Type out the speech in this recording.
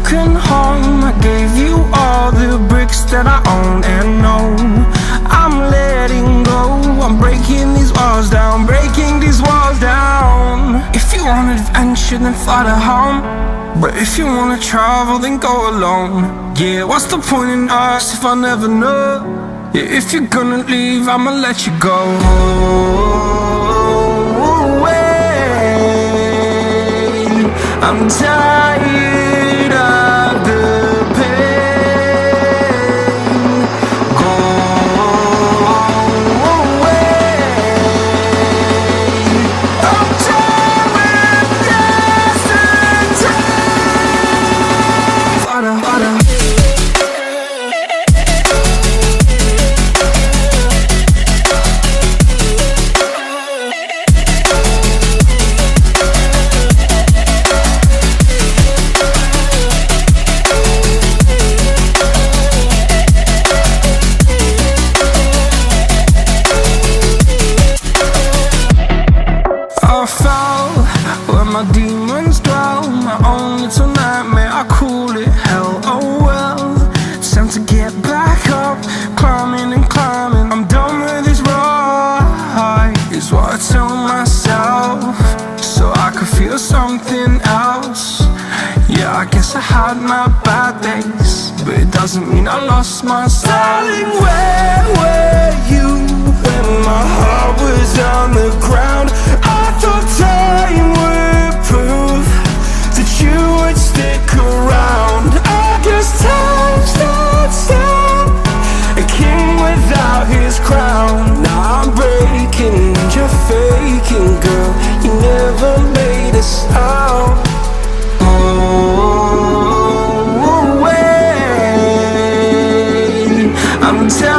broken home. I gave you all the bricks that I own and know. I'm letting go, I'm breaking these walls down, breaking these walls down. If you want adventure, then fly to home. But if you wanna travel, then go alone. Yeah, what's the point in us if I never know? Yeah, if you're gonna leave, I'ma let you go. I'm tired of the pain. Go away. I'm tired of yesterday. Flutter, flutter. Where my demons dwell, my own little nightmare, I call it hell. Oh well, it's time to get back up, climbing and climbing. I'm done with this ride, is what I tell myself, so I could feel something else. Yeah, I guess I had my bad days, but it doesn't mean I lost myself. Darling, where were you when my heart was on the ground? I thought time would prove that you would stick around. I guess time stood still, a king without his crown. Now I'm breaking and you're faking, girl. You never made a sound. Oh, wait, I'm telling